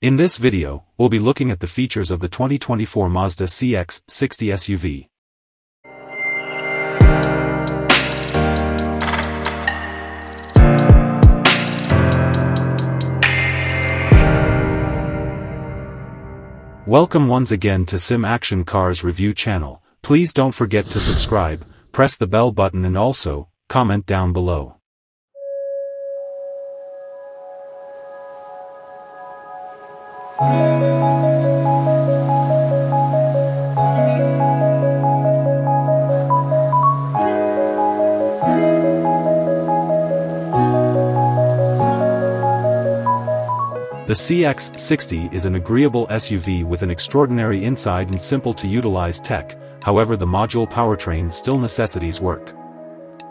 In this video, we'll be looking at the features of the 2024 Mazda CX-60 SUV. Welcome once again to Sim Action Cars Review channel. Please don't forget to subscribe, press the bell button and also, comment down below. The CX-60 is an agreeable SUV with an extraordinary inside and simple-to-utilize tech, however the module powertrain still necessitates work.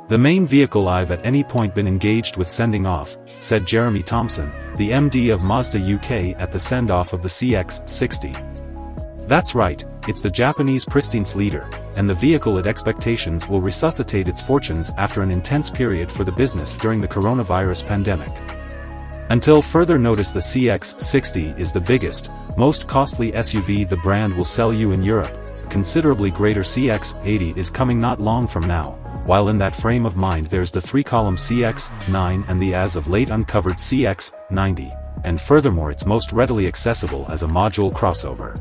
"The main vehicle I've at any point been engaged with sending off," said Jeremy Thompson, the MD of Mazda UK at the send-off of the CX-60. That's right, it's the Japanese prestine's leader, and the vehicle at expectations will resuscitate its fortunes after an intense period for the business during the coronavirus pandemic. Until further notice, the CX-60 is the biggest, most costly SUV the brand will sell you in Europe. A considerably greater CX-80 is coming not long from now, while in that frame of mind there's the three-column CX-9 and the as of late uncovered CX-90, and furthermore it's most readily accessible as a module crossover.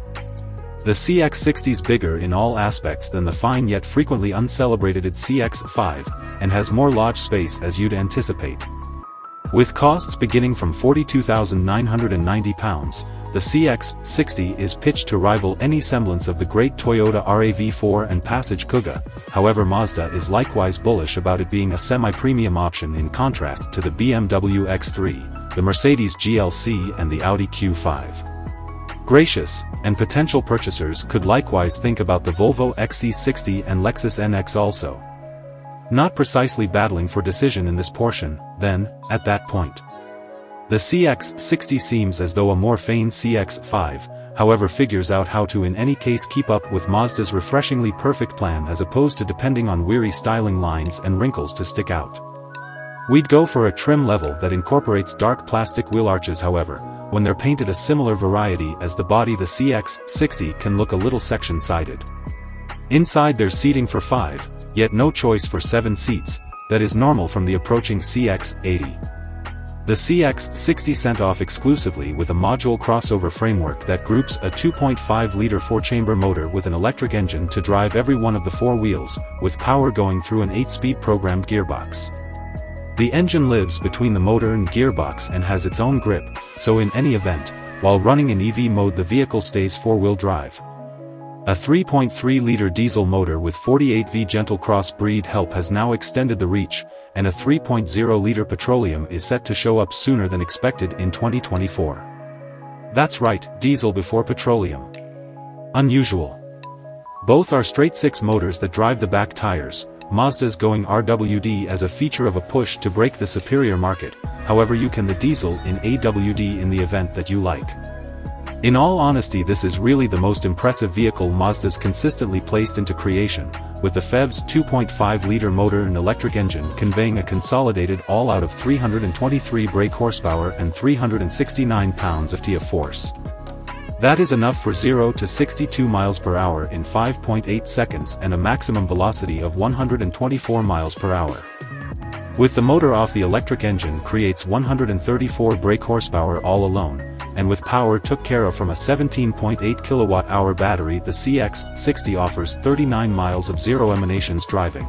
The CX-60's bigger in all aspects than the fine yet frequently uncelebrated CX-5, and has more lodge space as you'd anticipate. With costs beginning from £42,990, the CX-60 is pitched to rival any semblance of the great Toyota RAV4 and Passage Kuga. However, Mazda is likewise bullish about it being a semi-premium option in contrast to the BMW X3, the Mercedes GLC and the Audi Q5. Gracious, and potential purchasers could likewise think about the Volvo XC60 and Lexus NX also. Not precisely battling for decision in this portion, then, at that point. The CX-60 seems as though a more feigned CX-5, however, figures out how to in any case keep up with Mazda's refreshingly perfect plan as opposed to depending on weary styling lines and wrinkles to stick out. We'd go for a trim level that incorporates dark plastic wheel arches. However, when they're painted a similar variety as the body, the CX-60 can look a little section-sided. Inside there's seating for 5, yet no choice for 7 seats, that is normal from the approaching CX-80. The CX-60 sent off exclusively with a module crossover framework that groups a 2.5-liter 4-chamber motor with an electric engine to drive every one of the 4 wheels, with power going through an 8-speed programmed gearbox. The engine lives between the motor and gearbox and has its own grip, so in any event, while running in EV mode the vehicle stays 4-wheel drive. A 3.3-liter diesel motor with 48V gentle cross-breed help has now extended the reach, and a 3.0-liter petroleum is set to show up sooner than expected in 2024. That's right, diesel before petroleum. Unusual. Both are straight-six motors that drive the back tires. Mazda's going RWD as a feature of a push to break the superior market, however you can the diesel in AWD in the event that you like. In all honesty, this is really the most impressive vehicle Mazda's consistently placed into creation, with the PHEV's 2.5-liter motor and electric engine conveying a consolidated all-out of 323 brake horsepower and 369 pounds-ft of force. That is enough for 0 to 62 miles per hour in 5.8 seconds and a maximum velocity of 124 miles per hour. With the motor off, the electric engine creates 134 brake horsepower all alone, and with power took care of from a 17.8 kilowatt-hour battery, the CX-60 offers 39 miles of zero emanations driving.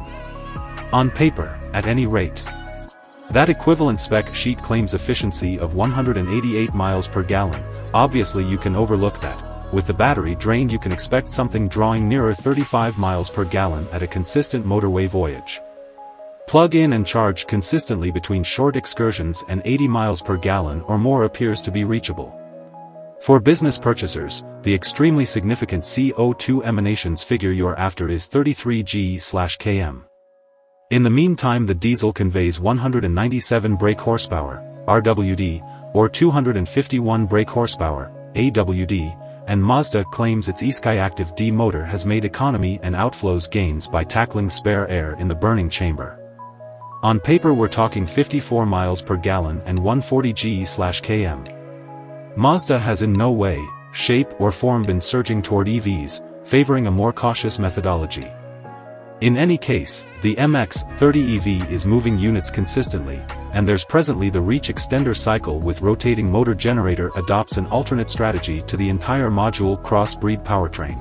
On paper, at any rate. That equivalent spec sheet claims efficiency of 188 miles per gallon. Obviously you can overlook that. With the battery drained you can expect something drawing nearer 35 miles per gallon at a consistent motorway voyage. Plug in and charge consistently between short excursions and 80 miles per gallon or more appears to be reachable. For business purchasers, the extremely significant CO2 emanations figure you're after is 33 g/km. In the meantime, the diesel conveys 197 brake horsepower, RWD, or 251 brake horsepower, AWD, and Mazda claims its eSkyActiv D motor has made economy and outflows gains by tackling spare air in the burning chamber. On paper we're talking 54 miles per gallon and 140 g/km. Mazda has in no way, shape or form been surging toward EVs, favoring a more cautious methodology. In any case, the MX-30 EV is moving units consistently, and there's presently the reach extender cycle with rotating motor generator adopts an alternate strategy to the entire module cross-breed powertrain.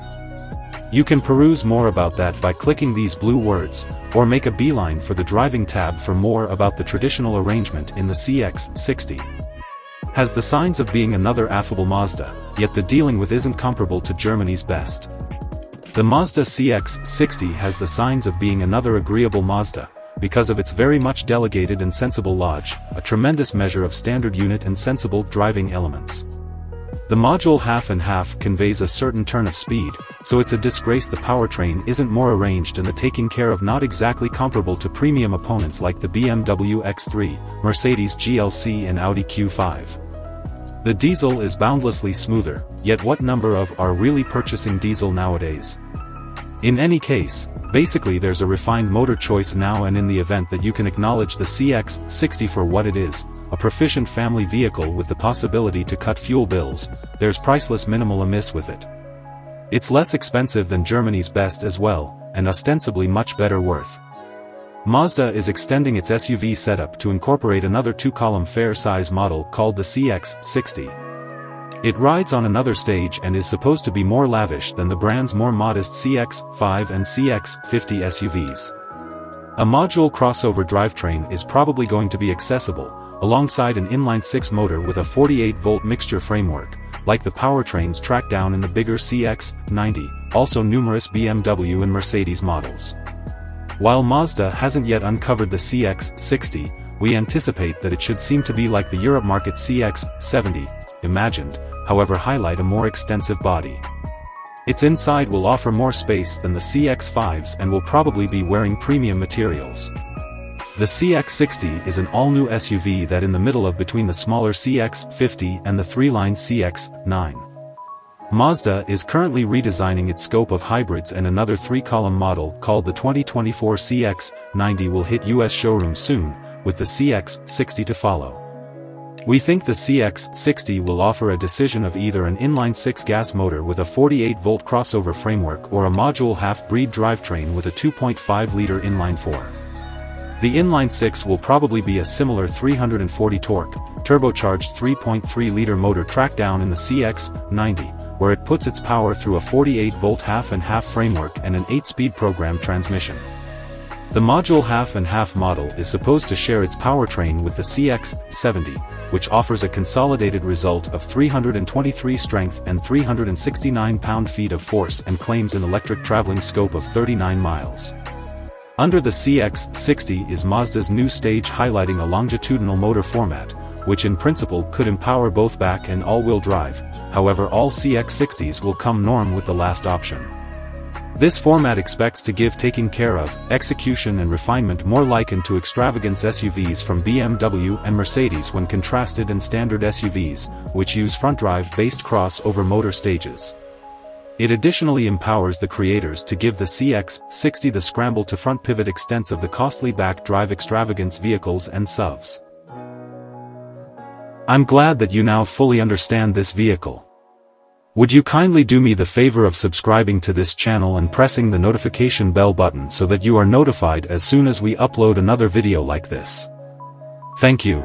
You can peruse more about that by clicking these blue words, or make a beeline for the driving tab for more about the traditional arrangement in the CX-60. Has the signs of being another affable Mazda, yet the dealing with isn't comparable to Germany's best. The Mazda CX-60 has the signs of being another agreeable Mazda, because of its very much delegated and sensible lodge, a tremendous measure of standard unit and sensible driving elements. The module half and half conveys a certain turn of speed, so it's a disgrace the powertrain isn't more arranged and the taking care of not exactly comparable to premium opponents like the BMW X3, Mercedes GLC and Audi Q5. The diesel is boundlessly smoother, yet what number of are really purchasing diesel nowadays? In any case, basically there's a refined motor choice now, and in the event that you can acknowledge the CX-60 for what it is, a proficient family vehicle with the possibility to cut fuel bills, there's priceless minimal amiss with it. It's less expensive than Germany's best as well, and ostensibly much better worth. Mazda is extending its SUV setup to incorporate another two-column fair-size model called the CX-60. It rides on another stage and is supposed to be more lavish than the brand's more modest CX-5 and CX-50 SUVs. A module crossover drivetrain is probably going to be accessible, alongside an inline-six motor with a 48-volt mixture framework, like the powertrains tracked down in the bigger CX-90, also numerous BMW and Mercedes models. While Mazda hasn't yet uncovered the CX-60, we anticipate that it should seem to be like the Europe market CX-70, imagined, however highlight a more extensive body. Its inside will offer more space than the CX-5s and will probably be wearing premium materials. The CX-60 is an all-new SUV that in the middle of between the smaller CX-50 and the three-line CX-9. Mazda is currently redesigning its scope of hybrids, and another three-column model called the 2024 CX-90 will hit US showrooms soon, with the CX-60 to follow. We think the CX-60 will offer a decision of either an inline-six gas motor with a 48-volt crossover framework or a module half-breed drivetrain with a 2.5-liter inline-four. The inline-six will probably be a similar 340 torque, turbocharged 3.3-liter motor tracked down in the CX-90, where it puts its power through a 48-volt half-and-half framework and an 8-speed program transmission. The module half-and-half model is supposed to share its powertrain with the CX-70, which offers a consolidated result of 323 strength and 369 pound-feet of force and claims an electric traveling scope of 39 miles. Under the CX-60 is Mazda's new stage highlighting a longitudinal motor format, which in principle could empower both back and all-wheel drive, however all CX-60s will come norm with the last option. This format expects to give taking care of, execution and refinement more likened to extravagance SUVs from BMW and Mercedes when contrasted and standard SUVs, which use front-drive-based crossover motor stages. It additionally empowers the creators to give the CX-60 the scramble-to-front pivot extents of the costly back-drive extravagance vehicles and SUVs. I'm glad that you now fully understand this vehicle. Would you kindly do me the favor of subscribing to this channel and pressing the notification bell button so that you are notified as soon as we upload another video like this? Thank you.